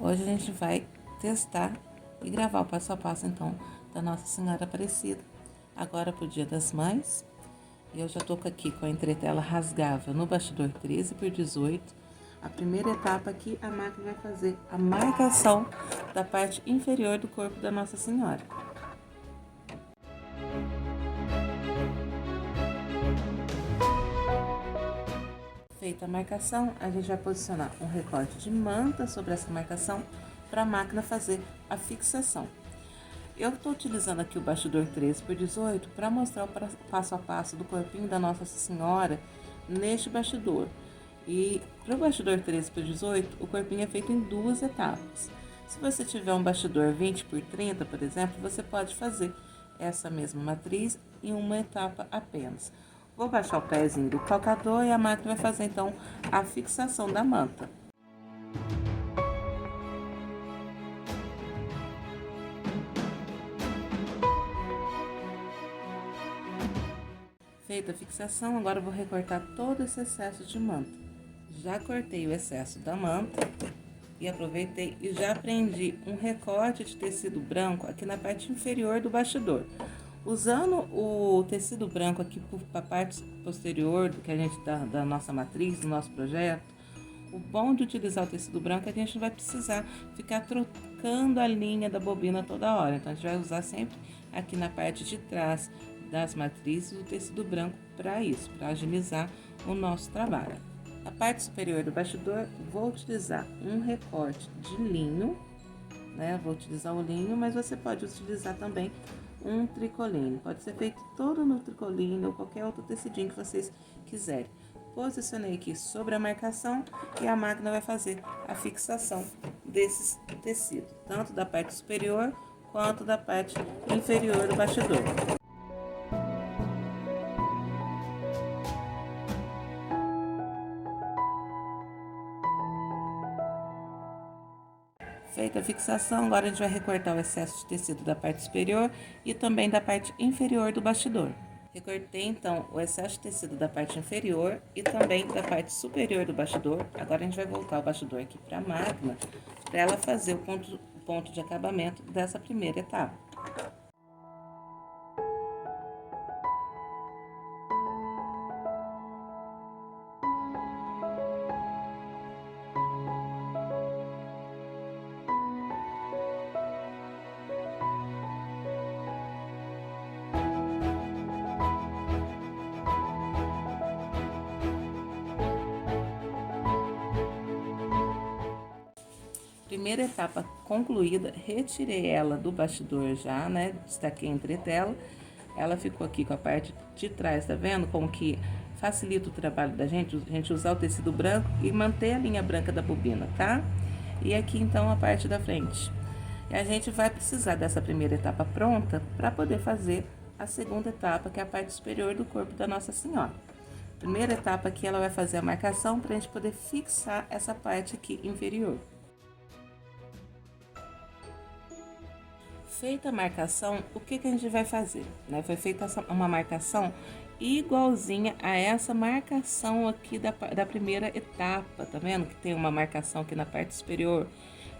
Hoje a gente vai testar e gravar o passo a passo, então, da Nossa Senhora Aparecida. Agora pro Dia das Mães. E eu já tô aqui com a entretela rasgável no bastidor 13x18. A primeira etapa aqui, a máquina vai fazer a marcação da parte inferior do corpo da Nossa Senhora. Feita a marcação, a gente vai posicionar um recorte de manta sobre essa marcação para a máquina fazer a fixação. Eu estou utilizando aqui o bastidor 13x18 para mostrar o passo a passo do corpinho da Nossa Senhora neste bastidor. E para o bastidor 13x18, o corpinho é feito em duas etapas. Se você tiver um bastidor 20x30, por exemplo, você pode fazer essa mesma matriz em uma etapa apenas. Vou baixar o pezinho do calcador e a máquina vai fazer então a fixação da manta. Feita a fixação, agora eu vou recortar todo esse excesso de manta. Já cortei o excesso da manta e aproveitei e já prendi um recorte de tecido branco aqui na parte inferior do bastidor. Usando o tecido branco aqui para a parte posterior do que a gente da nossa matriz, do nosso projeto, o bom de utilizar o tecido branco é que a gente não vai precisar ficar trocando a linha da bobina toda hora. Então, a gente vai usar sempre aqui na parte de trás das matrizes o tecido branco para isso, para agilizar o nosso trabalho. Na parte superior do bastidor, vou utilizar um recorte de linho, né? Vou utilizar o linho, mas você pode utilizar também um tricoline. Pode ser feito todo no tricoline ou qualquer outro tecidinho que vocês quiserem. Posicionei aqui sobre a marcação e a máquina vai fazer a fixação desses tecidos, tanto da parte superior quanto da parte inferior do bastidor. Feita a fixação, agora a gente vai recortar o excesso de tecido da parte superior e também da parte inferior do bastidor. Recortei então o excesso de tecido da parte inferior e também da parte superior do bastidor. Agora a gente vai voltar o bastidor aqui para a máquina, para ela fazer o ponto de acabamento dessa primeira etapa. Primeira etapa concluída, retirei ela do bastidor já, né? Destaquei a entretela. Ela ficou aqui com a parte de trás, tá vendo? Como que facilita o trabalho da gente, a gente usar o tecido branco e manter a linha branca da bobina, tá? E aqui então a parte da frente. E a gente vai precisar dessa primeira etapa pronta para poder fazer a segunda etapa, que é a parte superior do corpo da Nossa Senhora. Primeira etapa aqui, ela vai fazer a marcação para a gente poder fixar essa parte aqui inferior. Feita a marcação, o que a gente vai fazer? Né? Foi feita uma marcação igualzinha a essa marcação aqui da primeira etapa, tá vendo? Que tem uma marcação aqui na parte superior.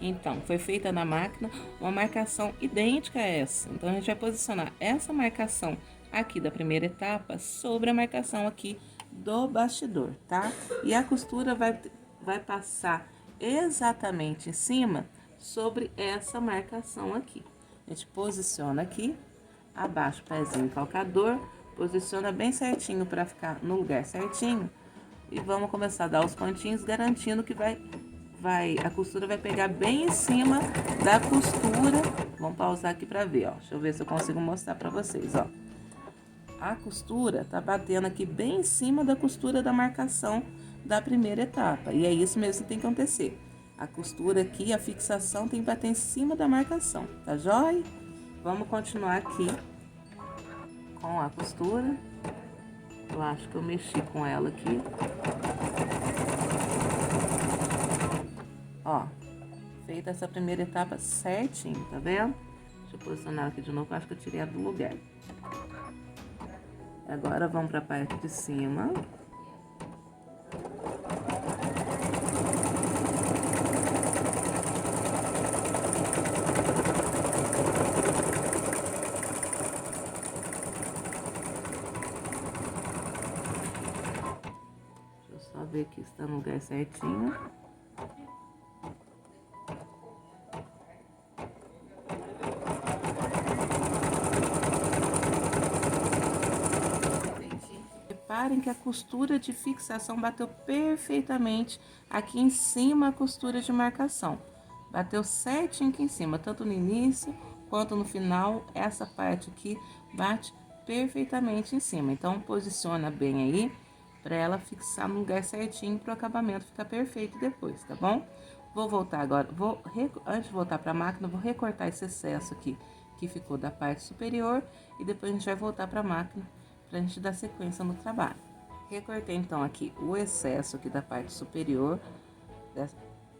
Então, foi feita na máquina uma marcação idêntica a essa. Então, a gente vai posicionar essa marcação aqui da primeira etapa sobre a marcação aqui do bastidor, tá? E a costura vai passar exatamente em cima sobre essa marcação aqui. A gente posiciona aqui, abaixa o pezinho calcador, posiciona bem certinho para ficar no lugar certinho. E vamos começar a dar os pontinhos, garantindo que a costura vai pegar bem em cima da costura. Vamos pausar aqui para ver, ó. Deixa eu ver se eu consigo mostrar para vocês, ó. A costura tá batendo aqui bem em cima da costura da marcação da primeira etapa. E é isso mesmo que tem que acontecer. A costura aqui, a fixação tem que bater em cima da marcação, tá jóia? Vamos continuar aqui com a costura. Eu acho que eu mexi com ela aqui. Ó, feita essa primeira etapa certinho, tá vendo? Deixa eu posicionar aqui de novo, eu acho que eu tirei ela do lugar. Agora vamos para a parte de cima. Aqui está no lugar certinho. Reparem que a costura de fixação bateu perfeitamente aqui em cima a costura de marcação. Bateu certinho aqui em cima, tanto no início quanto no final, essa parte aqui bate perfeitamente em cima. Então, posiciona bem aí para ela fixar no lugar certinho para o acabamento ficar perfeito depois, tá bom? Vou voltar agora, antes de voltar para a máquina, vou recortar esse excesso aqui que ficou da parte superior e depois a gente vai voltar para a máquina pra gente dar sequência no trabalho. Recortei então aqui o excesso aqui da parte superior,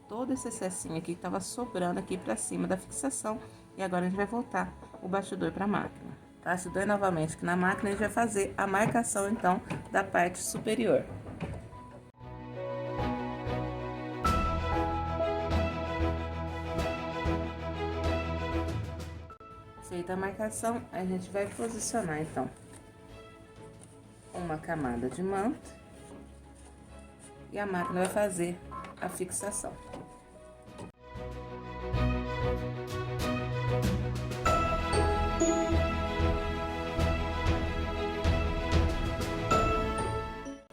todo esse excessinho aqui que tava sobrando aqui pra cima da fixação. E agora a gente vai voltar o bastidor pra máquina. Bastidor novamente aqui na máquina, a gente vai fazer a marcação então da parte superior. Feita a marcação, a gente vai posicionar então uma camada de manta e a máquina vai fazer a fixação.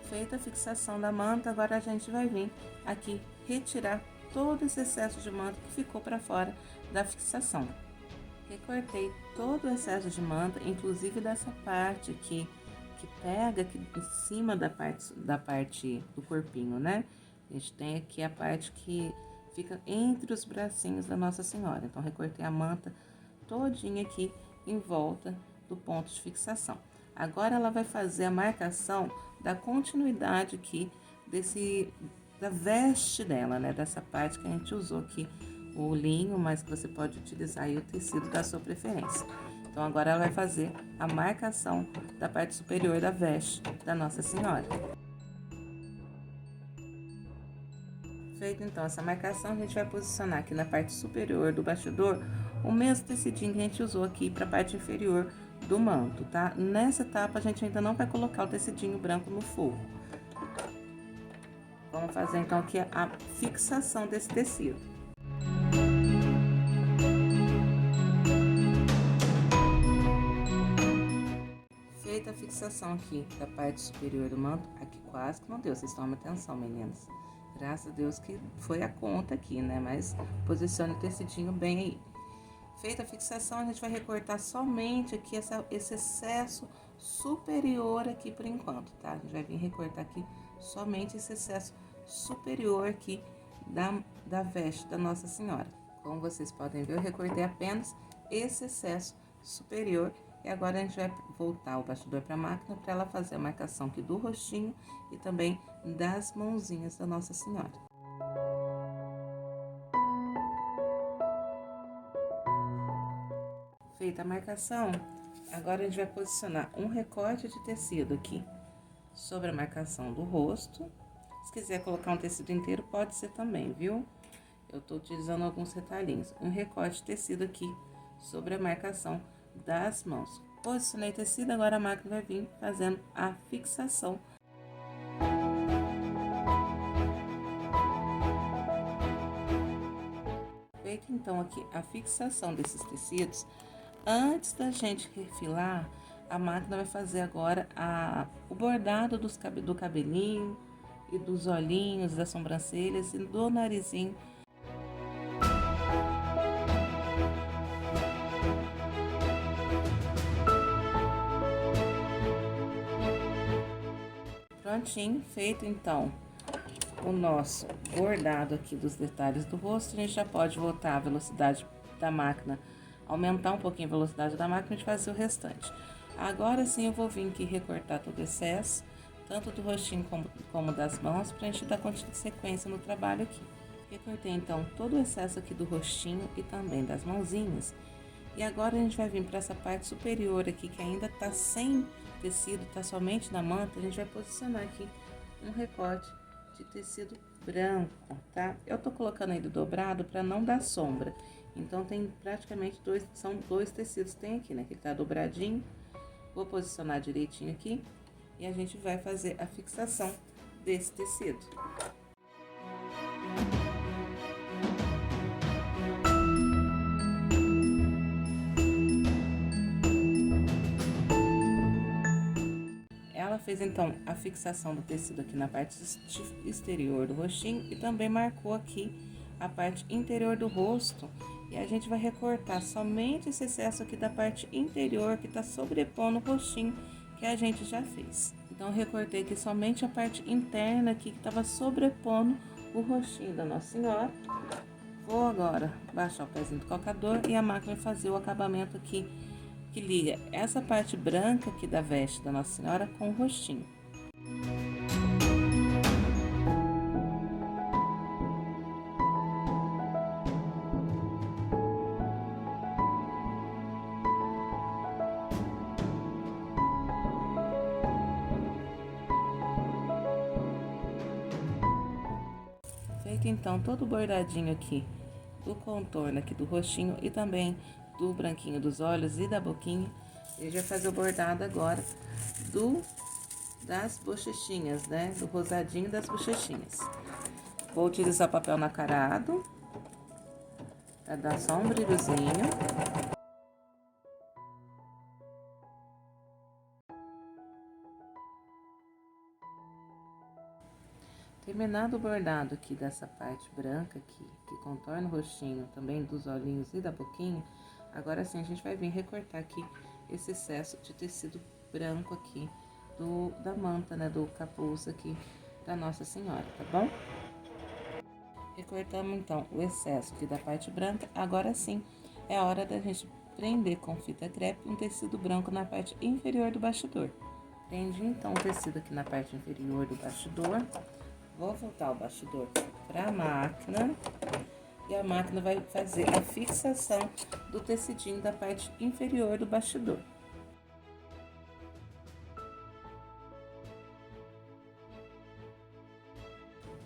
Feita a fixação da manta, agora a gente vai vir aqui retirar todo esse excesso de manta que ficou para fora da fixação. Recortei todo o excesso de manta, inclusive dessa parte aqui que pega aqui em cima da parte do corpinho, né? A gente tem aqui a parte que fica entre os bracinhos da Nossa Senhora. Então, recortei a manta todinha aqui em volta do ponto de fixação. Agora, ela vai fazer a marcação da continuidade aqui da veste dela, né? Dessa parte que a gente usou aqui o linho, mas que você pode utilizar aí o tecido da sua preferência. Então, agora ela vai fazer a marcação da parte superior da veste da Nossa Senhora. Feita então essa marcação, a gente vai posicionar aqui na parte superior do bastidor o mesmo tecidinho que a gente usou aqui para a parte inferior do manto, tá? Nessa etapa, a gente ainda não vai colocar o tecidinho branco no forro. Vamos fazer então aqui a fixação desse tecido. Feita a fixação aqui da parte superior do manto, aqui quase que não deu, vocês tomem atenção, meninas. Graças a Deus que foi a conta aqui, né? Mas posicione o tecidinho bem aí. Feita a fixação, a gente vai recortar somente aqui esse excesso superior aqui por enquanto, tá? A gente vai vir recortar aqui somente esse excesso superior aqui da veste da Nossa Senhora. Como vocês podem ver, eu recortei apenas esse excesso superior. E agora a gente vai voltar o bastidor para a máquina para ela fazer a marcação aqui do rostinho e também das mãozinhas da Nossa Senhora. Feita a marcação, agora a gente vai posicionar um recorte de tecido aqui sobre a marcação do rosto. Se quiser colocar um tecido inteiro, pode ser também, viu? Eu tô utilizando alguns retalhinhos. Um recorte de tecido aqui sobre a marcação das mãos. Posicionei o tecido, agora a máquina vai vir fazendo a fixação. Feita então aqui a fixação desses tecidos, antes da gente refilar, a máquina vai fazer agora o bordado do cabelinho e dos olhinhos, das sobrancelhas e do narizinho. Prontinho, feito então o nosso bordado aqui dos detalhes do rosto, a gente já pode voltar a velocidade da máquina, aumentar um pouquinho a velocidade da máquina e fazer o restante. Agora sim eu vou vir aqui recortar todo o excesso, tanto do rostinho como das mãos, pra gente dar sequência no trabalho aqui. Recortei então todo o excesso aqui do rostinho e também das mãozinhas. E agora a gente vai vir para essa parte superior aqui, que ainda tá sem tecido, tá somente na manta, a gente vai posicionar aqui um recorte de tecido branco, tá? Eu tô colocando ele dobrado para não dar sombra. Então, tem praticamente são dois tecidos que tem aqui, né? Que ele tá dobradinho. Vou posicionar direitinho aqui e a gente vai fazer a fixação desse tecido. Ela fez então a fixação do tecido aqui na parte exterior do rostinho e também marcou aqui a parte interior do rosto. E a gente vai recortar somente esse excesso aqui da parte interior que tá sobrepondo o rostinho que a gente já fez. Então, eu recortei aqui somente a parte interna aqui que tava sobrepondo o rostinho da Nossa Senhora. Vou agora baixar o pezinho do calcador e a máquina vai fazer o acabamento aqui que liga essa parte branca aqui da veste da Nossa Senhora com o rostinho. Feito então todo o bordadinho aqui do contorno aqui do rostinho e também do branquinho dos olhos e da boquinha, a gente vai fazer o bordado agora das bochechinhas, né? Do rosadinho das bochechinhas. Vou utilizar papel nacarado para dar só um brilhozinho. Terminado o bordado aqui dessa parte branca aqui, que contorna o rostinho, também dos olhinhos e da boquinha, agora sim a gente vai vir recortar aqui esse excesso de tecido branco aqui da manta, né, do capuz aqui da Nossa Senhora, tá bom? Recortamos então o excesso aqui da parte branca, agora sim é a hora da gente prender com fita crepe um tecido branco na parte inferior do bastidor. Prendi então o tecido aqui na parte inferior do bastidor. Vou voltar o bastidor para a máquina e a máquina vai fazer a fixação do tecidinho da parte inferior do bastidor.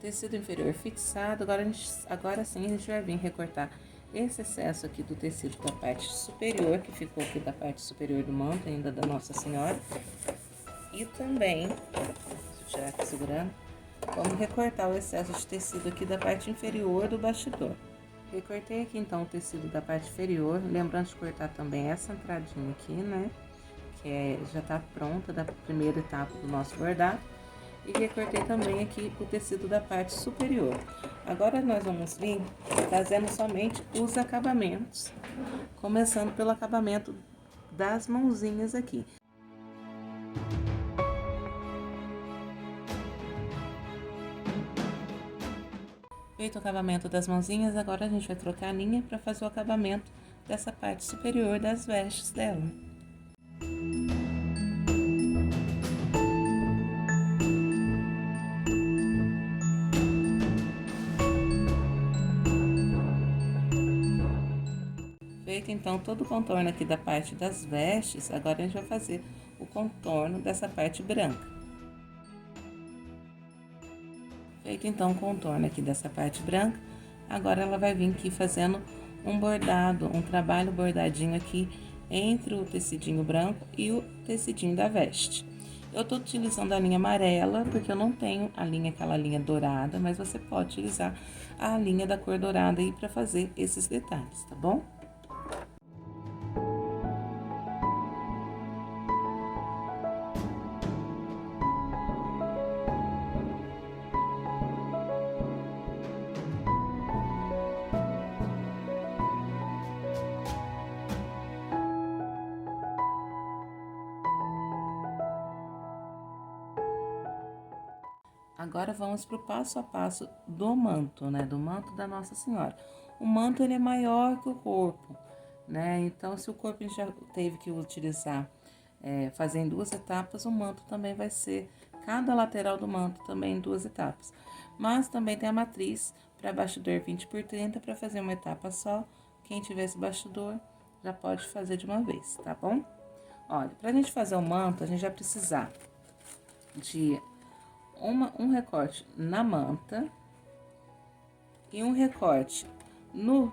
Tecido inferior fixado, agora sim a gente vai vir recortar esse excesso aqui do tecido da parte superior, que ficou aqui da parte superior do manto ainda da Nossa Senhora. E também, deixa eu tirar aqui segurando, vamos recortar o excesso de tecido aqui da parte inferior do bastidor. Recortei aqui então o tecido da parte inferior, lembrando de cortar também essa entradinha aqui, né? Que já tá pronta da primeira etapa do nosso bordado. E recortei também aqui o tecido da parte superior. Agora nós vamos vir fazendo somente os acabamentos, começando pelo acabamento das mãozinhas aqui. Feito o acabamento das mãozinhas, agora a gente vai trocar a linha para fazer o acabamento dessa parte superior das vestes dela. Feito então todo o contorno aqui da parte das vestes, agora a gente vai fazer o contorno dessa parte branca. Feito então o contorno aqui dessa parte branca, agora ela vai vir aqui fazendo um bordado, um trabalho bordadinho aqui entre o tecidinho branco e o tecidinho da veste. Eu tô utilizando a linha amarela, porque eu não tenho aquela linha dourada, mas você pode utilizar a linha da cor dourada aí para fazer esses detalhes, tá bom? Agora vamos para o passo a passo do manto, né? Do manto da Nossa Senhora. O manto, ele é maior que o corpo, né? Então, se o corpo a gente já teve que utilizar, fazer em 2 etapas, o manto também vai ser, cada lateral do manto também em 2 etapas. Mas também tem a matriz para bastidor 20x30 para fazer uma etapa só. Quem tiver esse bastidor já pode fazer de uma vez, tá bom? Olha, para a gente fazer o manto, a gente vai precisar de um recorte na manta e um recorte no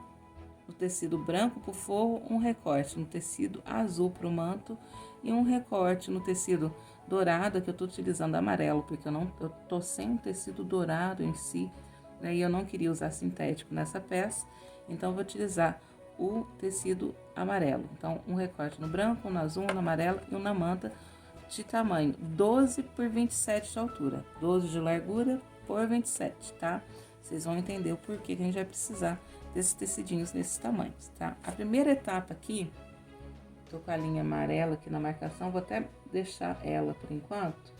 tecido branco pro forro, um recorte no tecido azul pro manto e um recorte no tecido dourado, que eu tô utilizando amarelo, porque eu tô sem um tecido dourado em si, né? E eu não queria usar sintético nessa peça, então eu vou utilizar o tecido amarelo. Então, um recorte no branco, um no azul, um no amarelo e um na manta, de tamanho 12 por 27 de altura, 12 de largura por 27, tá? Vocês vão entender o porquê que a gente vai precisar desses tecidinhos nesses tamanhos, tá? A primeira etapa aqui, tô com a linha amarela aqui na marcação, vou até deixar ela por enquanto.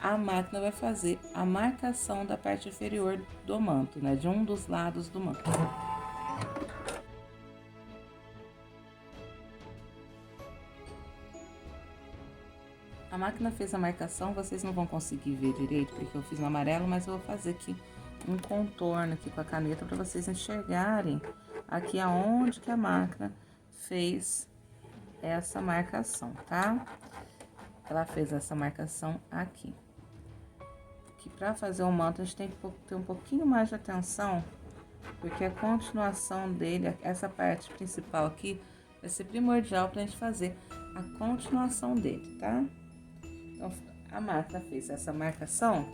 A máquina vai fazer a marcação da parte inferior do manto, né? De um dos lados do manto. A máquina fez a marcação, vocês não vão conseguir ver direito, porque eu fiz no amarelo, mas eu vou fazer aqui um contorno aqui com a caneta para vocês enxergarem aqui aonde que a máquina fez essa marcação, tá? Ela fez essa marcação aqui. Que para fazer o manto a gente tem que ter um pouquinho mais de atenção, porque a continuação dele, essa parte principal aqui, vai ser primordial pra gente fazer a continuação dele, tá? Então, a máquina fez essa marcação.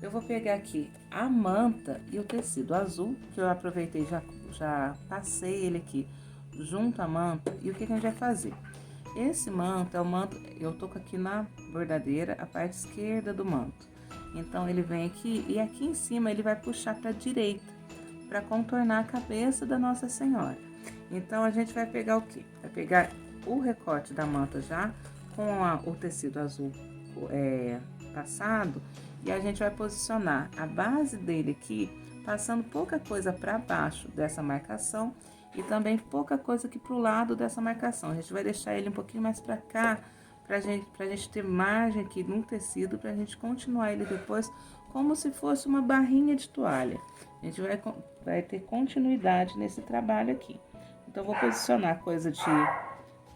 Eu vou pegar aqui a manta e o tecido azul, que eu aproveitei, já passei ele aqui junto à manta. E o que a gente vai fazer? Esse manto é o manto, eu tô aqui na bordadeira, a parte esquerda do manto. Então, ele vem aqui e aqui em cima ele vai puxar pra direita, para contornar a cabeça da Nossa Senhora. Então, a gente vai pegar o quê? Vai pegar o recorte da manta já com o tecido azul passado, e a gente vai posicionar a base dele aqui, passando pouca coisa para baixo dessa marcação e também pouca coisa aqui pro lado dessa marcação. A gente vai deixar ele um pouquinho mais para cá, pra gente ter margem aqui no tecido, pra gente continuar ele depois como se fosse uma barrinha de toalha. A gente vai ter continuidade nesse trabalho aqui. Então, vou posicionar coisa de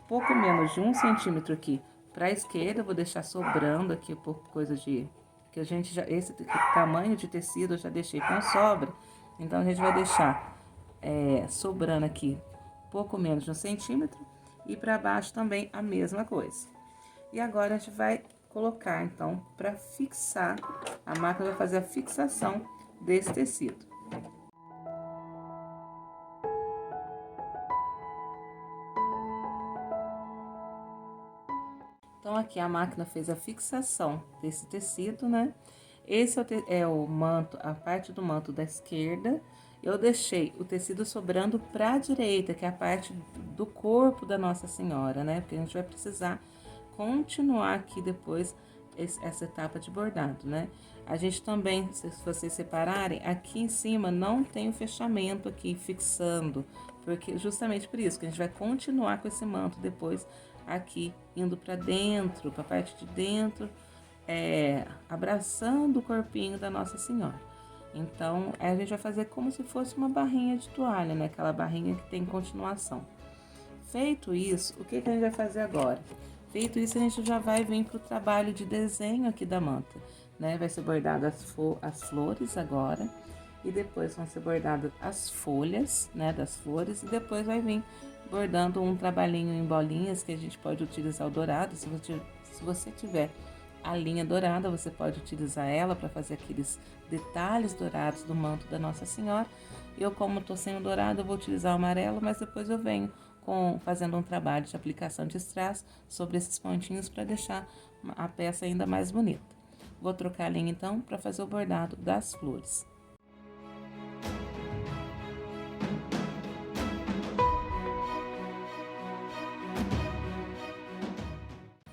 pouco menos de 1 centímetro aqui para a esquerda, vou deixar sobrando aqui por coisa de que a gente já esse tamanho de tecido eu já deixei com sobra, então a gente vai deixar sobrando aqui pouco menos de 1 centímetro e para baixo também a mesma coisa. E agora a gente vai colocar então para fixar, a máquina vai fazer a fixação desse tecido. Então, aqui a máquina fez a fixação desse tecido, né? Esse é o manto, a parte do manto da esquerda. Eu deixei o tecido sobrando para a direita, que é a parte do corpo da Nossa Senhora, né? Porque a gente vai precisar continuar aqui depois essa etapa de bordado, né? A gente também, se vocês separarem, aqui em cima não tem o fechamento aqui fixando, porque justamente por isso que a gente vai continuar com esse manto depois aqui indo para dentro, para a parte de dentro, abraçando o corpinho da Nossa Senhora. Então, a gente vai fazer como se fosse uma barrinha de toalha, né? Aquela barrinha que tem continuação. Feito isso, o que a gente vai fazer agora? Feito isso, a gente já vai vir para o trabalho de desenho aqui da manta, né? Vai ser bordado as flores agora, e depois vão ser bordadas as folhas, né, das flores, e depois vai vir bordando um trabalhinho em bolinhas, que a gente pode utilizar o dourado. Se você tiver a linha dourada, você pode utilizar ela para fazer aqueles detalhes dourados do manto da Nossa Senhora. Eu, como tô sem o dourado, eu vou utilizar o amarelo, mas depois eu venho fazendo um trabalho de aplicação de strass sobre esses pontinhos para deixar a peça ainda mais bonita. Vou trocar a linha então para fazer o bordado das flores.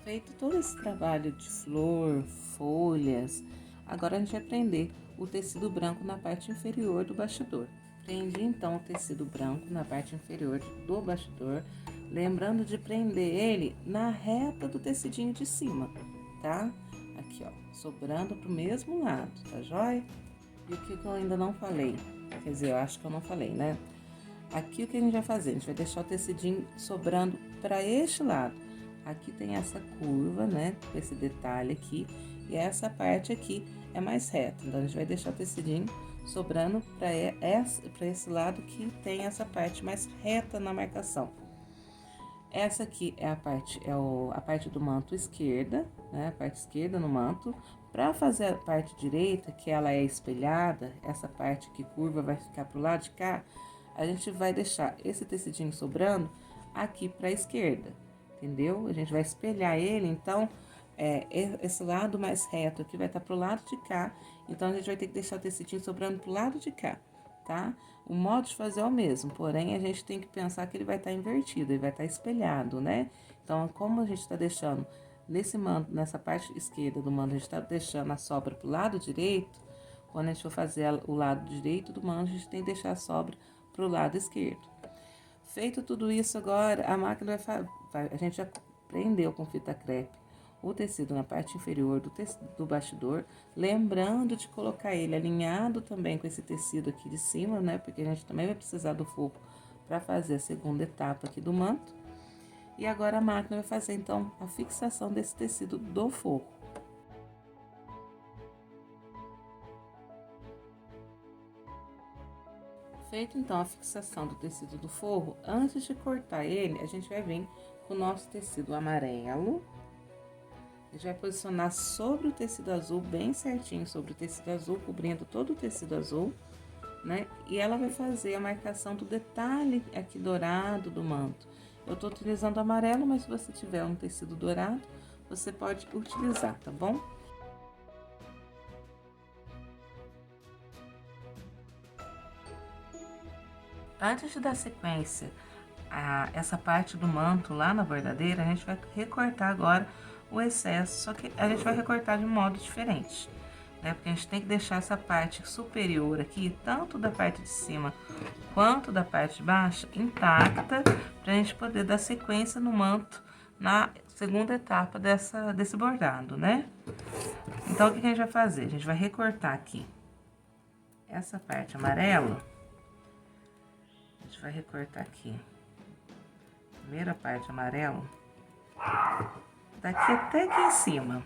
Feito todo esse trabalho de flor, folhas, agora a gente vai prender o tecido branco na parte inferior do bastidor. Prendi então o tecido branco na parte inferior do bastidor, lembrando de prender ele na reta do tecidinho de cima, tá? Aqui, ó, sobrando pro mesmo lado, tá joia? E o que eu ainda não falei? Quer dizer, eu acho que eu não falei, né? Aqui o que a gente vai fazer? A gente vai deixar o tecidinho sobrando para este lado. Aqui tem essa curva, né, com esse detalhe aqui, e essa parte aqui é mais reta. Então, a gente vai deixar o tecidinho sobrando para esse lado que tem essa parte mais reta na marcação. Essa aqui é a parte do manto esquerda, né? A parte esquerda no manto. Para fazer a parte direita, que ela é espelhada, essa parte que curva vai ficar pro lado de cá, a gente vai deixar esse tecidinho sobrando aqui para a esquerda, entendeu? A gente vai espelhar ele, então, esse lado mais reto aqui vai estar pro lado de cá, então a gente vai ter que deixar o tecidinho sobrando pro lado de cá, tá? O modo de fazer é o mesmo, porém a gente tem que pensar que ele vai estar invertido, ele vai estar espelhado, né? Então, como a gente tá deixando nesse manto, nessa parte esquerda do manto, a gente tá deixando a sobra pro lado direito, quando a gente for fazer o lado direito do manto, a gente tem que deixar a sobra pro lado esquerdo. Feito tudo isso agora, a máquina a gente já prendeu com fita crepe o tecido na parte inferior do bastidor, lembrando de colocar ele alinhado também com esse tecido aqui de cima, né? Porque a gente também vai precisar do forro para fazer a segunda etapa aqui do manto. E agora a máquina vai fazer, então, a fixação desse tecido do forro. Feito, então, a fixação do tecido do forro, antes de cortar ele, a gente vai vir com o nosso tecido amarelo. A gente vai posicionar sobre o tecido azul, bem certinho sobre o tecido azul, cobrindo todo o tecido azul, né? E ela vai fazer a marcação do detalhe aqui dourado do manto. Eu tô utilizando amarelo, mas se você tiver um tecido dourado, você pode utilizar, tá bom? Antes de dar sequência a essa parte do manto lá na bordadeira, a gente vai recortar agora o excesso, só que a gente vai recortar de modo diferente, né? Porque a gente tem que deixar essa parte superior aqui, tanto da parte de cima quanto da parte de baixo, intacta, pra gente poder dar sequência no manto na segunda etapa desse bordado, né? Então, o que a gente vai fazer? A gente vai recortar aqui essa parte amarela, a gente vai recortar aqui, primeira parte amarela, daqui até aqui em cima.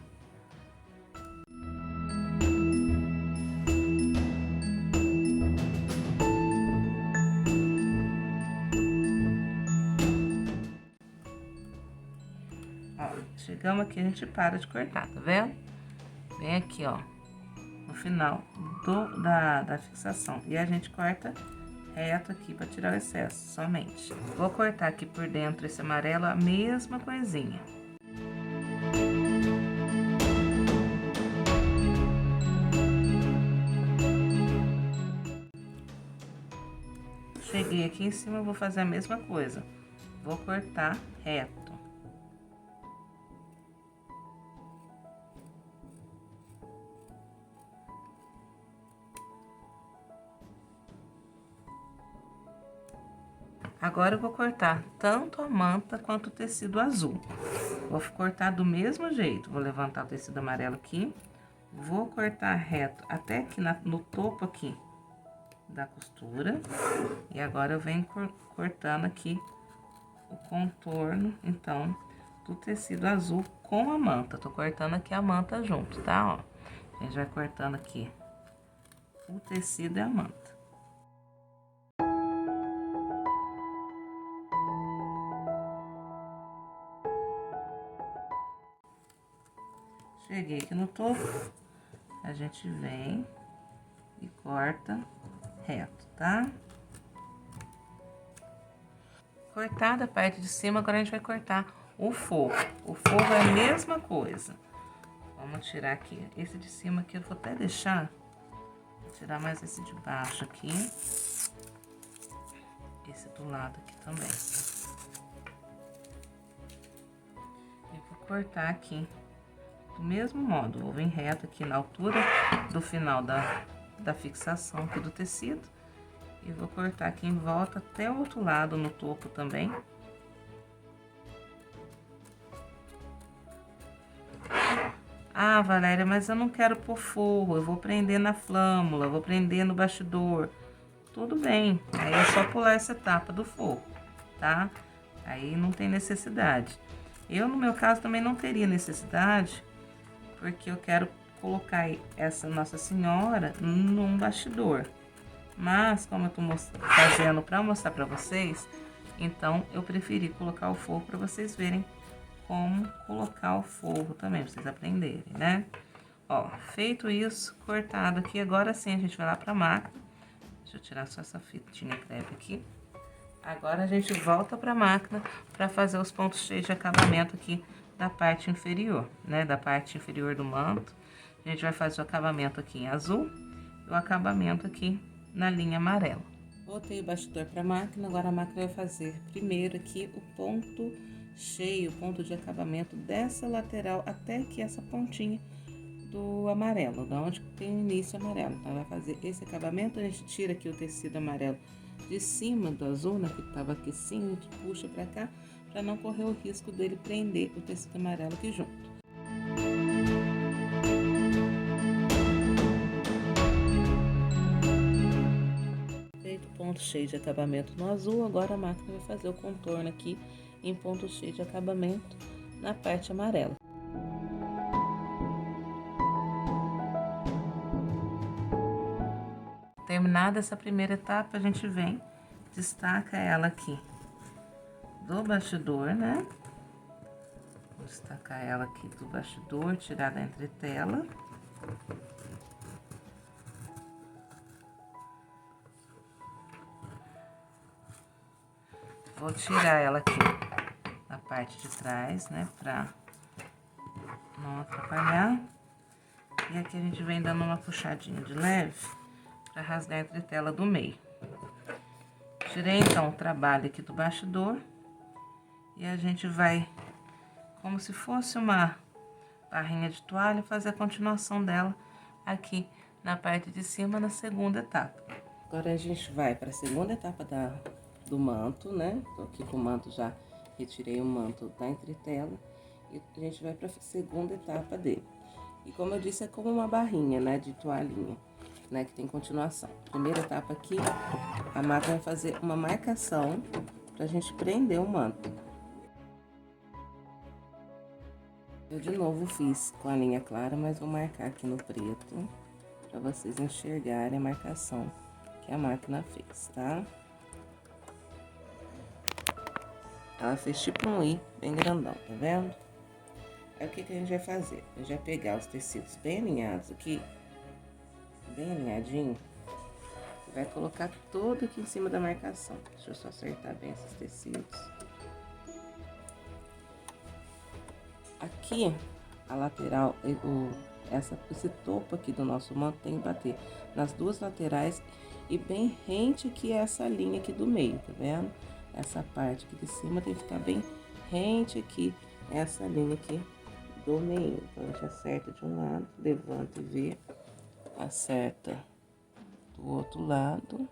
Ó, chegamos aqui, a gente para de cortar, tá vendo? Vem aqui, ó, no final da fixação. E a gente corta reto aqui para tirar o excesso, somente. Vou cortar aqui por dentro esse amarelo, a mesma coisinha. Cheguei aqui em cima, vou fazer a mesma coisa. Vou cortar reto. Agora eu vou cortar tanto a manta quanto o tecido azul. Vou cortar do mesmo jeito. Vou levantar o tecido amarelo aqui. Vou cortar reto até aqui no topo aqui da costura. E agora eu venho cortando aqui o contorno, então, do tecido azul com a manta. Tô cortando aqui a manta junto, tá? Ó, a gente vai cortando aqui o tecido e a manta. Cheguei aqui no topo, a gente vem e corta reto, tá? Cortada a parte de cima, agora a gente vai cortar o forro. O forro é a mesma coisa. Vamos tirar aqui. Esse de cima aqui eu vou até deixar. Vou tirar mais esse de baixo aqui. Esse do lado aqui também. E vou cortar aqui do mesmo modo. Vou vir reto aqui na altura do final da fixação aqui do tecido. E vou cortar aqui em volta até o outro lado, no topo também. Ah, Valéria, mas eu não quero pôr forro, eu vou prender na flâmula, vou prender no bastidor. Tudo bem, aí é só pular essa etapa do forro, tá? Aí não tem necessidade. Eu, no meu caso, também não teria necessidade, porque eu quero colocar essa Nossa Senhora num bastidor. Mas, como eu tô fazendo pra mostrar pra vocês, então eu preferi colocar o forro pra vocês verem como colocar o forro também, pra vocês aprenderem, né? Ó, feito isso, cortado aqui, agora sim a gente vai lá pra máquina. Deixa eu tirar só essa fitinha crepe aqui. Agora a gente volta pra máquina pra fazer os pontos cheios de acabamento aqui da parte inferior, né? Da parte inferior do manto. A gente vai fazer o acabamento aqui em azul e o acabamento aqui na linha amarela. Voltei o bastidor pra máquina, agora a máquina vai fazer primeiro aqui o ponto cheio, o ponto de acabamento dessa lateral até aqui essa pontinha do amarelo, da onde tem o início amarelo. Então, vai fazer esse acabamento, a gente tira aqui o tecido amarelo de cima do azul, né, que tava aqui assim, a gente puxa pra cá, pra não correr o risco dele prender o tecido amarelo aqui junto. Feito o ponto cheio de acabamento no azul, agora a máquina vai fazer o contorno aqui em ponto cheio de acabamento na parte amarela. Terminada essa primeira etapa, a gente vem, destaca ela aqui do bastidor, né? Vou destacar ela aqui do bastidor, tirar da entretela. Vou tirar ela aqui na parte de trás, né? Pra não atrapalhar. E aqui a gente vem dando uma puxadinha de leve pra rasgar a entretela do meio. Tirei, então, o trabalho aqui do bastidor. E a gente vai, como se fosse uma barrinha de toalha, fazer a continuação dela aqui na parte de cima, na segunda etapa. Agora a gente vai para a segunda etapa do manto, né? Tô aqui com o manto, já retirei o manto da entretela. E a gente vai para a segunda etapa dele. E como eu disse, é como uma barrinha, né? De toalhinha, né? Que tem continuação. Primeira etapa aqui, a máquina vai fazer uma marcação pra gente prender o manto. Eu de novo fiz com a linha clara, mas vou marcar aqui no preto, para vocês enxergarem a marcação que a máquina fez, tá? Ela fez tipo um I bem grandão, tá vendo? Aí o que que a gente vai fazer? A gente vai pegar os tecidos bem alinhados aqui, bem alinhadinho, e vai colocar todo aqui em cima da marcação. Deixa eu só acertar bem esses tecidos. Aqui, a lateral, esse topo aqui do nosso manto tem que bater nas duas laterais e bem rente aqui essa linha aqui do meio, tá vendo? Essa parte aqui de cima tem que ficar bem rente aqui, essa linha aqui do meio. Então, a gente acerta de um lado, levanta e vê, acerta do outro lado.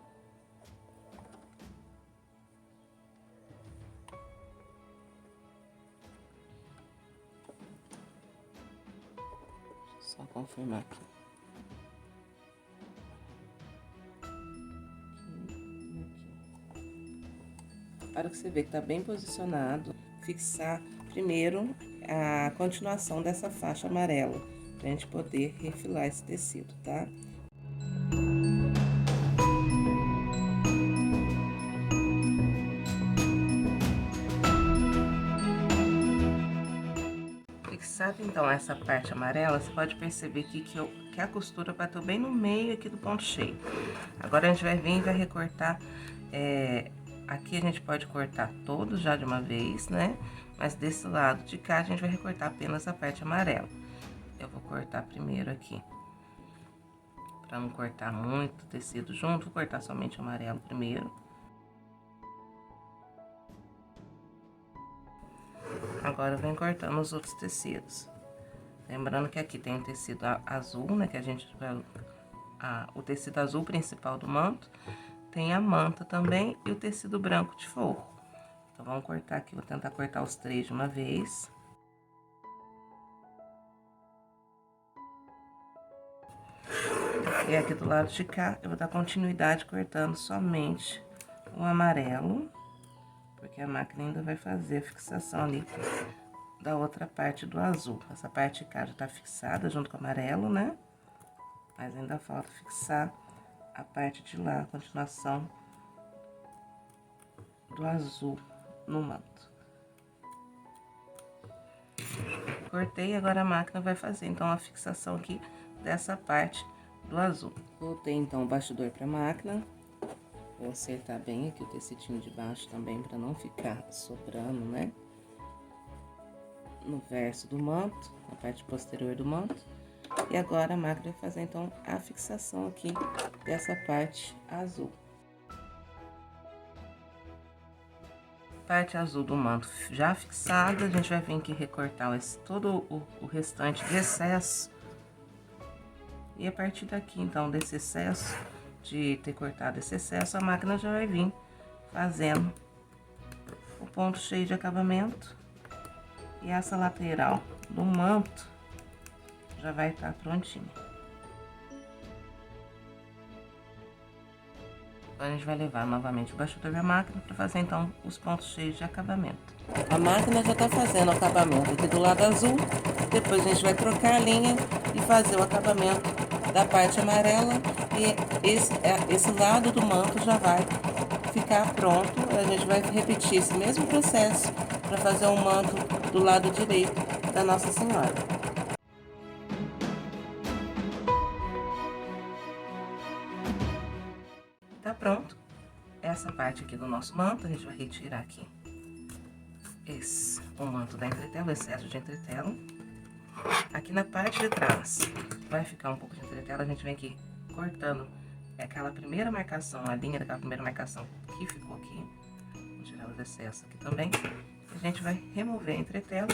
Só confirmar aqui. Para que você vê que tá bem posicionado, fixar primeiro a continuação dessa faixa amarela, pra gente poder refilar esse tecido, tá? Fixada então essa parte amarela, você pode perceber aqui que a costura bateu bem no meio aqui do ponto cheio. Agora a gente vai vir e vai recortar, aqui a gente pode cortar todos já de uma vez, né? Mas desse lado de cá a gente vai recortar apenas a parte amarela. Eu vou cortar primeiro aqui, pra não cortar muito tecido junto, vou cortar somente o amarelo primeiro. Agora eu venho cortando os outros tecidos. Lembrando que aqui tem um tecido azul, né, que a gente vai... o tecido azul principal do manto, tem a manta também e o tecido branco de forro. Então, vamos cortar aqui, vou tentar cortar os três de uma vez. E aqui do lado de cá, eu vou dar continuidade cortando somente o amarelo, porque a máquina ainda vai fazer a fixação ali da outra parte do azul. Essa parte de cá já tá fixada junto com o amarelo, né? Mas ainda falta fixar a parte de lá, a continuação do azul no manto. Cortei, agora a máquina vai fazer, então, a fixação aqui dessa parte do azul. Voltei, então, o bastidor pra máquina. Vou acertar bem aqui o tecidinho de baixo também, pra não ficar sobrando, né? No verso do manto, na parte posterior do manto. E agora a máquina vai fazer, então, a fixação aqui dessa parte azul. Parte azul do manto já fixada, a gente vai vir aqui recortar todo o restante de excesso. E a partir daqui, então, desse excesso, de ter cortado esse excesso, a máquina já vai vir fazendo o ponto cheio de acabamento. E essa lateral do manto já vai estar prontinha. Agora a gente vai levar novamente o bastidor da máquina para fazer, então, os pontos cheios de acabamento. A máquina já tá fazendo o acabamento aqui do lado azul, depois a gente vai trocar a linha e fazer o acabamento da parte amarela, e esse lado do manto já vai ficar pronto. A gente vai repetir esse mesmo processo para fazer o manto do lado direito da Nossa Senhora. Tá pronto essa parte aqui do nosso manto. A gente vai retirar aqui o manto da entretela, o excesso de entretela. Aqui na parte de trás vai ficar um pouco de entretela, a gente vem aqui cortando aquela primeira marcação, a linha daquela primeira marcação que ficou aqui. Vou tirar os excessos aqui também. A gente vai remover a entretela.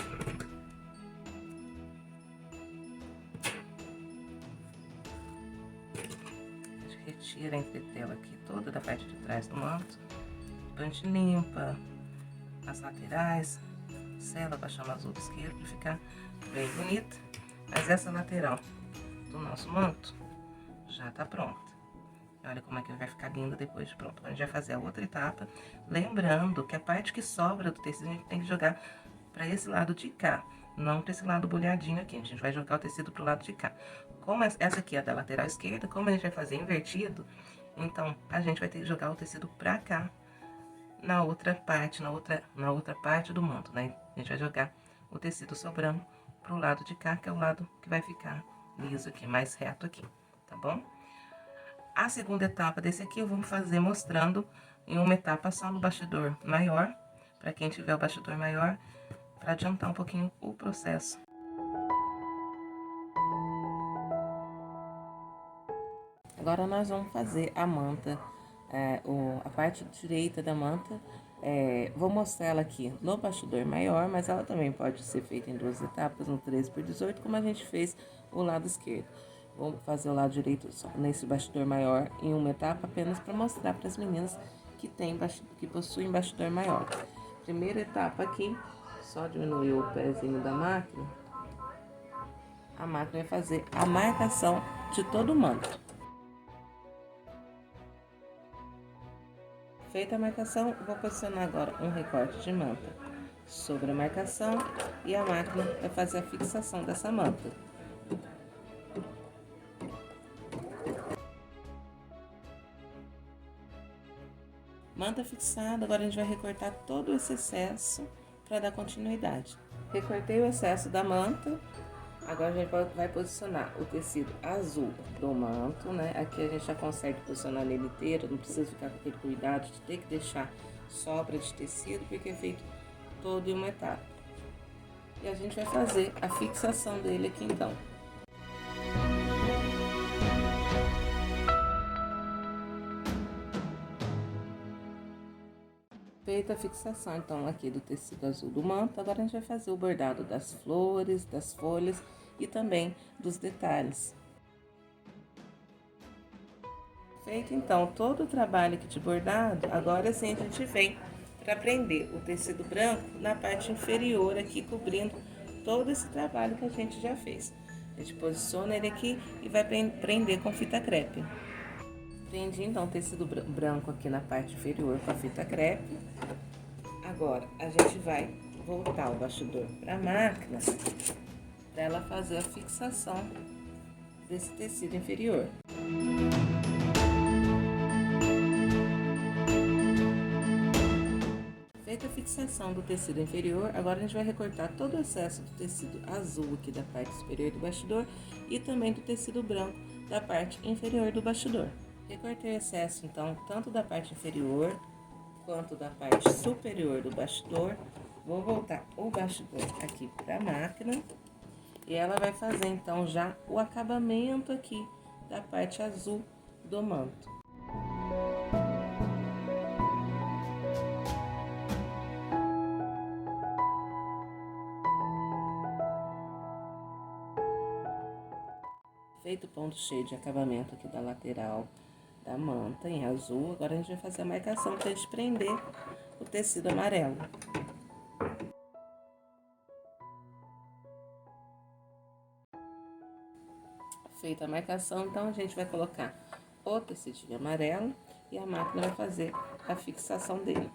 A gente retira a entretela aqui toda da parte de trás do manto. A gente limpa as laterais, sela com a chama azul do isqueiro para ficar bem bonita. Mas essa lateral do nosso manto já tá pronta. Olha como é que vai ficar linda depois de pronto. A gente vai fazer a outra etapa, lembrando que a parte que sobra do tecido a gente tem que jogar para esse lado de cá, não para esse lado bolhadinho aqui. A gente vai jogar o tecido pro lado de cá. Como essa aqui é da lateral esquerda, como a gente vai fazer invertido, então a gente vai ter que jogar o tecido pra cá, na outra parte, na outra parte do manto, né? A gente vai jogar o tecido sobrando pro lado de cá, que é o lado que vai ficar liso aqui, mais reto aqui, tá bom? A segunda etapa desse aqui eu vou fazer mostrando em uma etapa só no bastidor maior, para quem tiver o bastidor maior, para adiantar um pouquinho o processo. Agora nós vamos fazer a manta, a parte direita da manta. Vou mostrar ela aqui no bastidor maior, mas ela também pode ser feita em duas etapas, no 13x18, como a gente fez o lado esquerdo. Vou fazer o lado direito só nesse bastidor maior em uma etapa, apenas para mostrar para as meninas que possuem bastidor maior. Primeira etapa aqui, só diminuir o pezinho da máquina. A máquina vai fazer a marcação de todo o manto. Feita a marcação, vou posicionar agora um recorte de manta sobre a marcação e a máquina vai fazer a fixação dessa manta. Manta fixada, agora a gente vai recortar todo esse excesso para dar continuidade. Recortei o excesso da manta, agora a gente vai posicionar o tecido azul do manto, né? Aqui a gente já consegue posicionar nele inteiro, não precisa ficar com aquele cuidado de ter que deixar sobra de tecido, porque é feito todo em uma etapa. E a gente vai fazer a fixação dele aqui então. Feita a fixação, então, aqui do tecido azul do manto, agora a gente vai fazer o bordado das flores, das folhas e também dos detalhes. Feito, então, todo o trabalho aqui de bordado, agora sim a gente vem para prender o tecido branco na parte inferior aqui, cobrindo todo esse trabalho que a gente já fez. A gente posiciona ele aqui e vai prender com fita crepe. Prendi, então, o tecido branco aqui na parte inferior com a fita crepe. Agora, a gente vai voltar o bastidor para a máquina, para ela fazer a fixação desse tecido inferior. Feita Feita a fixação do tecido inferior, agora a gente vai recortar todo o excesso do tecido azul aqui da parte superior do bastidor e também do tecido branco da parte inferior do bastidor. Recortei o excesso, então, tanto da parte inferior quanto da parte superior do bastidor. Vou voltar o bastidor aqui para a máquina e ela vai fazer, então, já o acabamento aqui da parte azul do manto. Feito o ponto cheio de acabamento aqui da lateral da manta em azul, agora a gente vai fazer a marcação para a gente prender o tecido amarelo. Feita a marcação, então a gente vai colocar o tecidinho amarelo e a máquina vai fazer a fixação dele.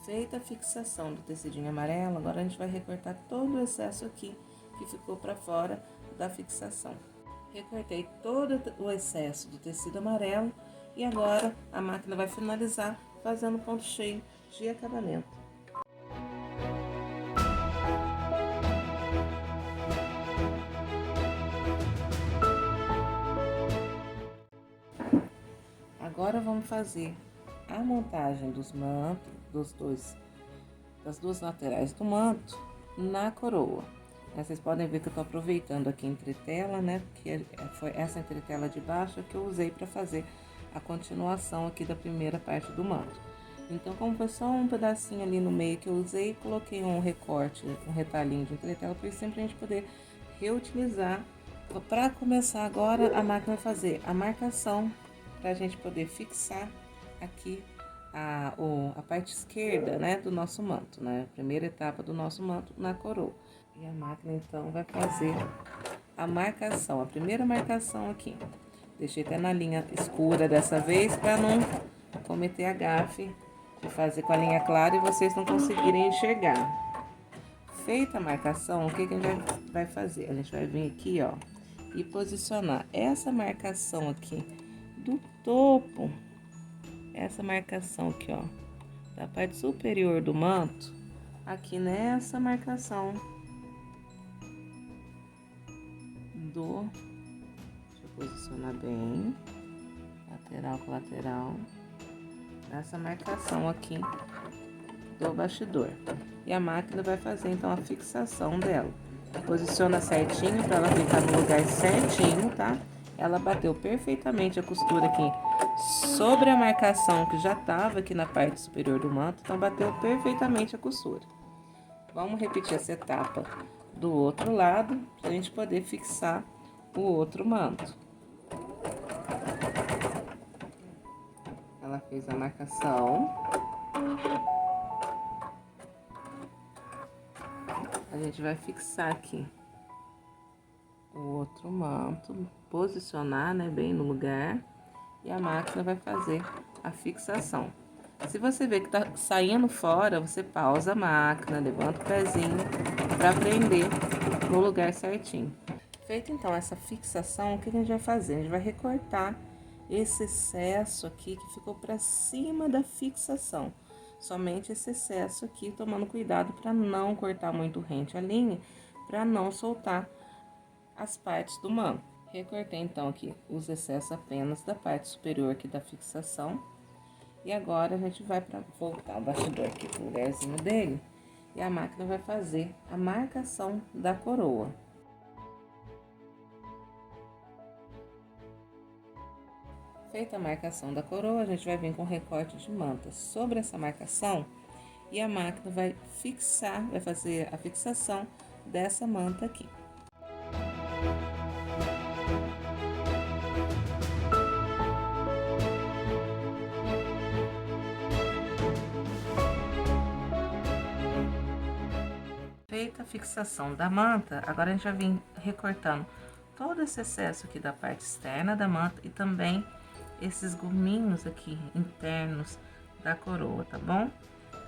Feita a fixação do tecidinho amarelo, agora a gente vai recortar todo o excesso aqui que ficou para fora da fixação. Recortei todo o excesso do tecido amarelo e agora a máquina vai finalizar fazendo ponto cheio de acabamento. Agora vamos fazer a montagem dos mantos, das duas laterais do manto na coroa. Vocês podem ver que eu tô aproveitando aqui a entretela, né? Que foi essa entretela de baixo que eu usei para fazer a continuação aqui da primeira parte do manto. Então, como foi só um pedacinho ali no meio que eu usei, coloquei um recorte, um retalhinho de entretela por cima pra gente poder reutilizar. Para começar agora, a máquina vai fazer a marcação pra gente poder fixar aqui a parte esquerda, né, do nosso manto, né? A primeira etapa do nosso manto na coroa. E a máquina, então, vai fazer a marcação, a primeira marcação aqui. Deixei até na linha escura dessa vez, para não cometer a gafe de fazer com a linha clara e vocês não conseguirem enxergar. Feita a marcação, o que que a gente vai fazer? A gente vai vir aqui, ó, e posicionar essa marcação aqui do topo, essa marcação aqui, ó, da parte superior do manto, aqui nessa marcação deixa eu posicionar bem, lateral com lateral, nessa marcação aqui do bastidor. E a máquina vai fazer então a fixação dela. Posiciona certinho para ela ficar no lugar certinho, tá? Ela bateu perfeitamente a costura aqui sobre a marcação que já tava aqui na parte superior do manto, então bateu perfeitamente a costura. Vamos repetir essa etapa do outro lado, pra gente poder fixar o outro manto. Ela fez a marcação. A gente vai fixar aqui o outro manto, posicionar, né, bem no lugar, e a máquina vai fazer a fixação. Se você vê que tá saindo fora, você pausa a máquina, levanta o pezinho para prender no lugar certinho. Feita então essa fixação, o que a gente vai fazer? A gente vai recortar esse excesso aqui que ficou para cima da fixação. Somente esse excesso aqui, tomando cuidado para não cortar muito rente a linha, para não soltar as partes do manto. Recortei então aqui os excessos apenas da parte superior aqui da fixação. E agora a gente vai para voltar o bastidor aqui pro lugarzinho dele e a máquina vai fazer a marcação da coroa. Feita a marcação da coroa, a gente vai vir com recorte de manta sobre essa marcação e a máquina vai fixar, vai fazer a fixação dessa manta aqui. Feita a fixação da manta, agora a gente vai vir recortando todo esse excesso aqui da parte externa da manta e também esses gominhos aqui internos da coroa, tá bom?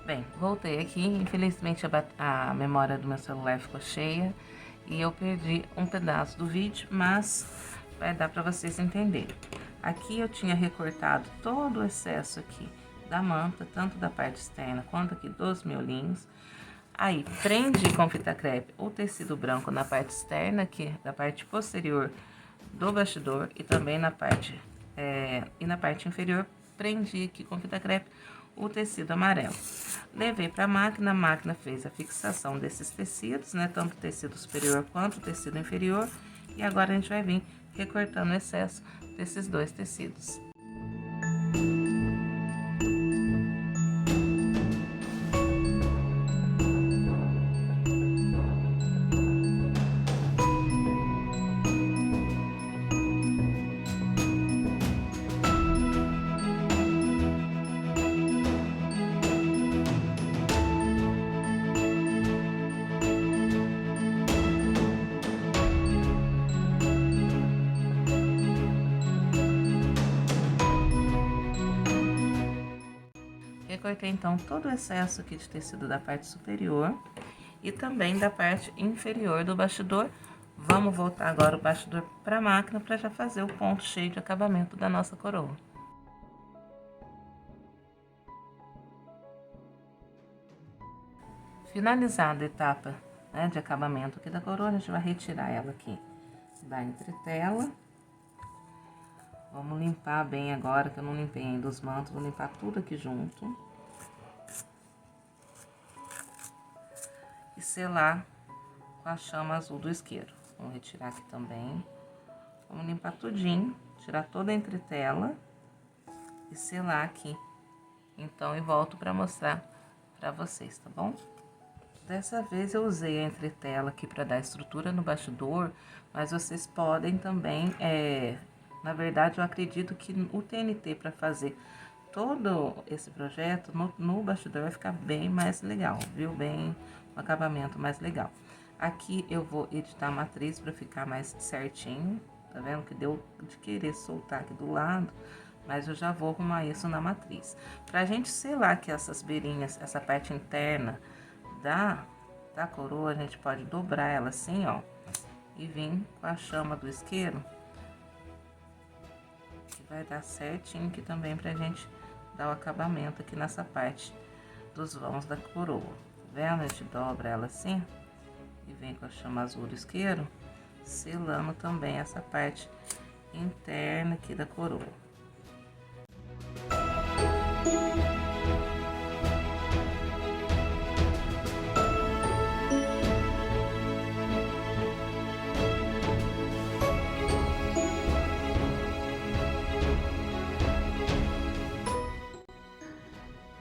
Bem, voltei aqui, infelizmente a memória do meu celular ficou cheia e eu perdi um pedaço do vídeo, mas vai dar para vocês entenderem. Aqui eu tinha recortado todo o excesso aqui da manta, tanto da parte externa quanto aqui dos miolinhos. Aí, prendi com fita crepe o tecido branco na parte externa aqui, da parte posterior do bastidor e também na parte, na parte inferior, prendi aqui com fita crepe o tecido amarelo. Levei para a máquina fez a fixação desses tecidos, né, tanto o tecido superior quanto o tecido inferior, e agora a gente vai vir recortando o excesso desses dois tecidos. Recortei então todo o excesso aqui de tecido da parte superior e também da parte inferior do bastidor. Vamos voltar agora o bastidor para a máquina para já fazer o ponto cheio de acabamento da nossa coroa. Finalizada a etapa, né, de acabamento aqui da coroa, a gente vai retirar ela aqui da entretela. Vamos limpar bem agora, que eu não limpei ainda os mantos, vou limpar tudo aqui junto. E selar com a chama azul do isqueiro. Vamos retirar aqui também. Vamos limpar tudinho, tirar toda a entretela e selar aqui. Então, e volto para mostrar para vocês, tá bom? Dessa vez eu usei a entretela aqui para dar estrutura no bastidor, mas vocês podem também, na verdade eu acredito que o TNT para fazer todo esse projeto no bastidor vai ficar bem mais legal, viu? Bem, um acabamento mais legal. Aqui eu vou editar a matriz para ficar mais certinho, tá vendo? Que deu de querer soltar aqui do lado, mas eu já vou arrumar isso na matriz. Pra gente selar aqui essas beirinhas, essa parte interna da coroa, a gente pode dobrar ela assim, ó, e vir com a chama do isqueiro, que vai dar certinho aqui também pra gente dar o acabamento aqui nessa parte dos vãos da coroa. Tá vendo? A gente dobra ela assim e vem com a chama azul do isqueiro, selando também essa parte interna aqui da coroa.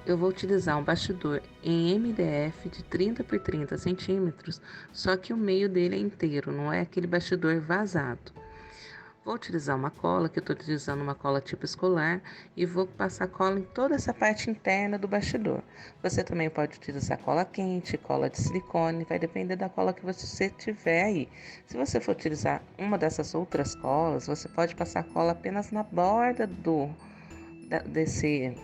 Eu vou utilizar um bastidor em MDF de 30 por 30 centímetros, só que o meio dele é inteiro, não é aquele bastidor vazado. Vou utilizar uma cola, que eu estou utilizando uma cola tipo escolar, e vou passar cola em toda essa parte interna do bastidor. Você também pode utilizar cola quente, cola de silicone, vai depender da cola que você tiver aí. Se você for utilizar uma dessas outras colas, você pode passar cola apenas na borda desse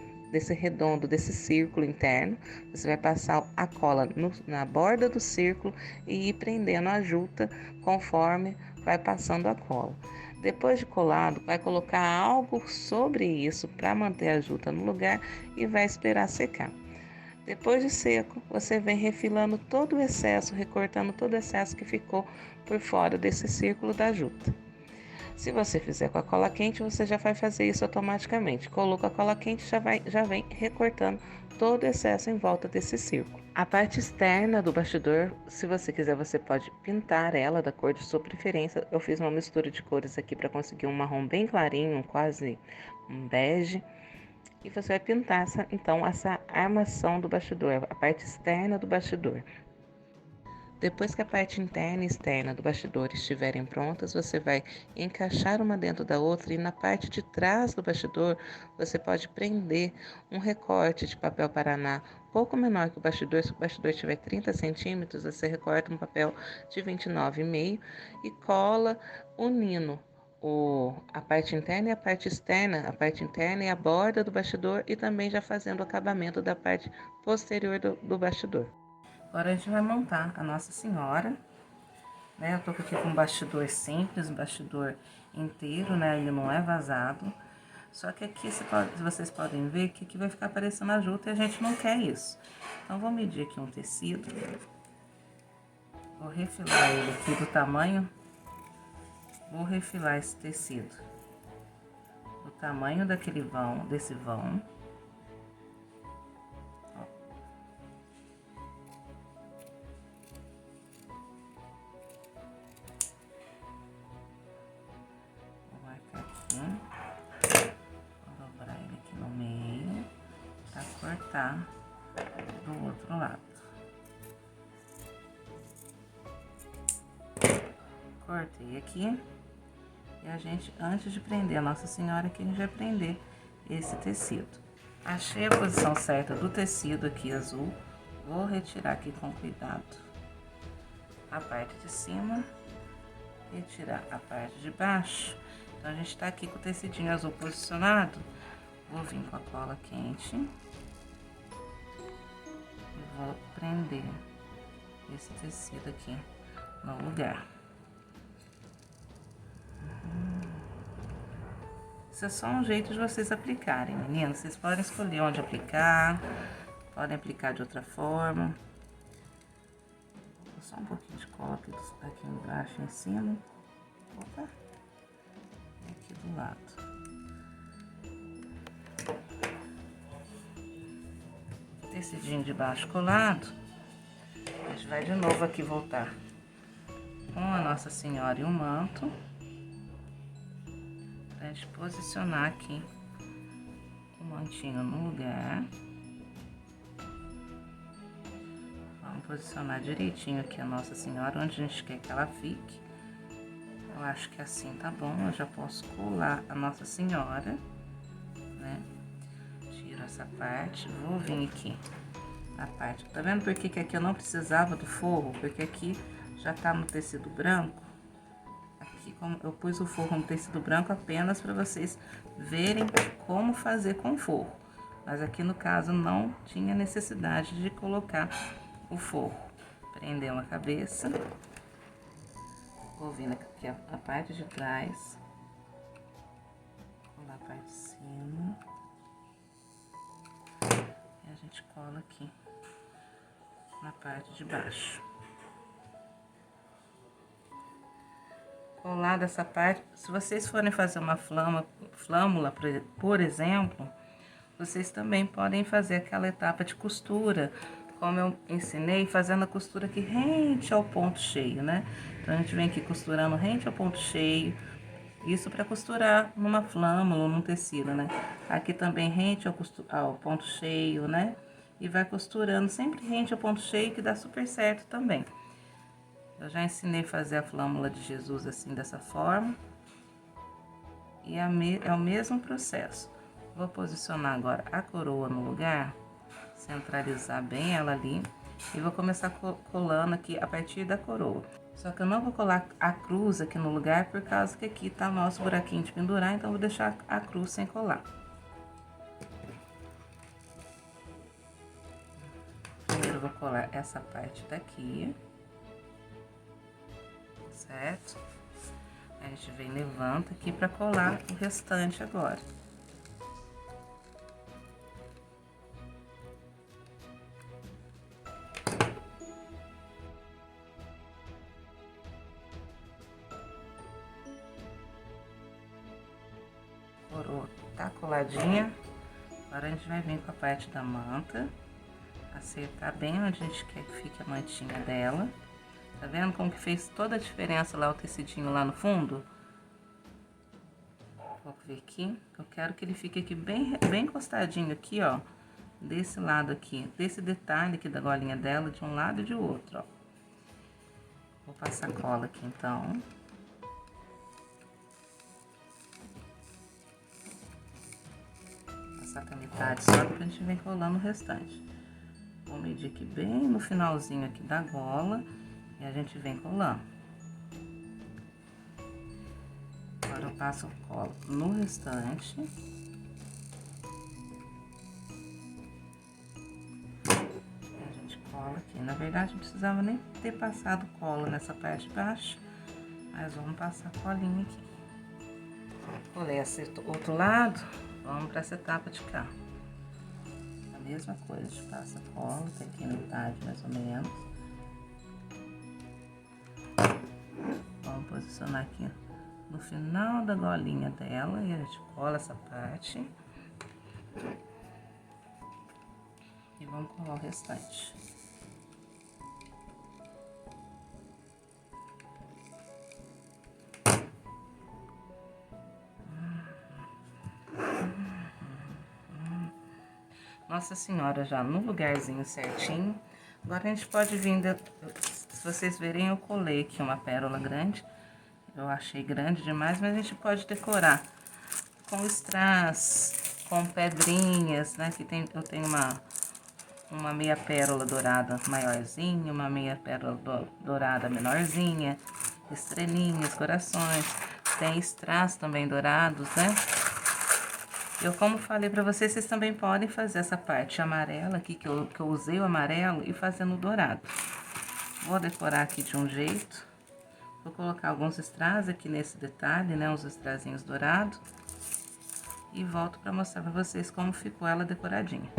redondo, desse círculo interno. Você vai passar a cola na borda do círculo e ir prendendo a juta conforme vai passando a cola. Depois de colado, vai colocar algo sobre isso para manter a juta no lugar e vai esperar secar. Depois de seco, você vem refilando todo o excesso, recortando todo o excesso que ficou por fora desse círculo da juta. Se você fizer com a cola quente, você já vai fazer isso automaticamente. Colocou a cola quente, já vem recortando todo o excesso em volta desse círculo. A parte externa do bastidor, se você quiser, você pode pintar ela da cor de sua preferência. Eu fiz uma mistura de cores aqui para conseguir um marrom bem clarinho, quase um bege. E você vai pintar essa armação do bastidor, a parte externa do bastidor. Depois que a parte interna e externa do bastidor estiverem prontas, você vai encaixar uma dentro da outra e na parte de trás do bastidor você pode prender um recorte de papel paraná pouco menor que o bastidor. Se o bastidor tiver 30 centímetros, você recorta um papel de 29,5 e cola unindo a parte interna e a parte externa, a parte interna e a borda do bastidor e também já fazendo o acabamento da parte posterior do bastidor. Agora a gente vai montar a Nossa Senhora, né? Eu tô aqui com um bastidor simples, um bastidor inteiro, né? Ele não é vazado. Só que aqui vocês podem ver que aqui vai ficar aparecendo a juta e a gente não quer isso. Então, vou medir aqui um tecido. Vou refilar ele aqui do tamanho. Vou refilar esse tecido do tamanho daquele vão, desse vão. Ó. Vou marcar aqui. Vou dobrar ele aqui no meio para cortar do outro lado. Cortei aqui. E a gente, antes de prender a Nossa Senhora, aqui a gente vai prender esse tecido. Achei a posição certa do tecido aqui azul. Vou retirar aqui com cuidado a parte de cima. Retirar a parte de baixo. Então, a gente tá aqui com o tecidinho azul posicionado. Vou vir com a cola quente. E vou prender esse tecido aqui no lugar. Isso é só um jeito de vocês aplicarem, meninas. Vocês podem escolher onde aplicar, podem aplicar de outra forma. Vou só um pouquinho de cola aqui embaixo, em cima. Opa! E aqui do lado. Tecidinho de baixo colado. A gente vai de novo aqui voltar com a Nossa Senhora e o manto. Pra gente posicionar aqui o mantinho no lugar. Vamos posicionar direitinho aqui a Nossa Senhora, onde a gente quer que ela fique. Eu acho que assim tá bom, eu já posso colar a Nossa Senhora, né? Tiro essa parte, vou vir aqui na parte. Tá vendo por que aqui eu não precisava do forro? Porque aqui já tá no tecido branco. Aqui eu pus o forro no tecido branco apenas para vocês verem como fazer com forro. Mas aqui no caso não tinha necessidade de colocar o forro. Prendeu a cabeça. Vou vir aqui a parte de trás. Colar a parte de cima. E a gente cola aqui na parte de baixo. Colar dessa parte, se vocês forem fazer uma flâmula, por exemplo, vocês também podem fazer aquela etapa de costura, como eu ensinei, fazendo a costura aqui rente ao ponto cheio, né? Então, a gente vem aqui costurando rente ao ponto cheio, isso para costurar numa flâmula ou num tecido, né? Aqui também rente ao ponto cheio, né? E vai costurando sempre rente ao ponto cheio, que dá super certo também. Eu já ensinei a fazer a flâmula de Jesus assim, dessa forma. E é o mesmo processo. Vou posicionar agora a coroa no lugar, centralizar bem ela ali. E vou começar colando aqui a partir da coroa. Só que eu não vou colar a cruz aqui no lugar, por causa que aqui tá o nosso buraquinho de pendurar, então eu vou deixar a cruz sem colar. Primeiro eu vou colar essa parte daqui. Certo? A gente vem, levanta aqui para colar o restante agora. Coroa tá coladinha. Agora a gente vai vir com a parte da manta, acertar bem onde a gente quer que fique a mantinha dela. Tá vendo como que fez toda a diferença lá o tecidinho lá no fundo? Vou ver aqui. Eu quero que ele fique aqui bem encostadinho aqui, ó. Desse lado aqui. Desse detalhe aqui da golinha dela, de um lado e de outro, ó. Vou passar cola aqui, então. Passar com a metade só, pra gente vir colando o restante. Vou medir aqui bem no finalzinho aqui da gola. E a gente vem colando. Agora Eu passo cola no restante. A gente cola aqui. Na verdade, não precisava nem ter passado cola nessa parte de baixo, mas vamos passar colinha aqui. Colei esse outro lado, vamos para essa etapa de cá. A mesma coisa, a gente passa cola, até aqui na metade mais ou menos. Vamos posicionar aqui no final da golinha dela e a gente cola essa parte. E vamos colar o restante. Nossa Senhora, já no lugarzinho certinho. Agora a gente pode vir, se vocês verem, eu colei aqui uma pérola grande. Eu achei grande demais, mas a gente pode decorar com strass, com pedrinhas, né? Que eu tenho uma meia pérola dourada maiorzinha, uma meia pérola dourada menorzinha, estrelinhas, corações. Tem strass também dourados, né? Eu, como falei pra vocês, vocês também podem fazer essa parte amarela aqui, que eu usei o amarelo, e fazer no dourado. Vou decorar aqui de um jeito. Vou colocar alguns strass aqui nesse detalhe, né? Uns strassinhos dourados. E volto pra mostrar pra vocês como ficou ela decoradinha.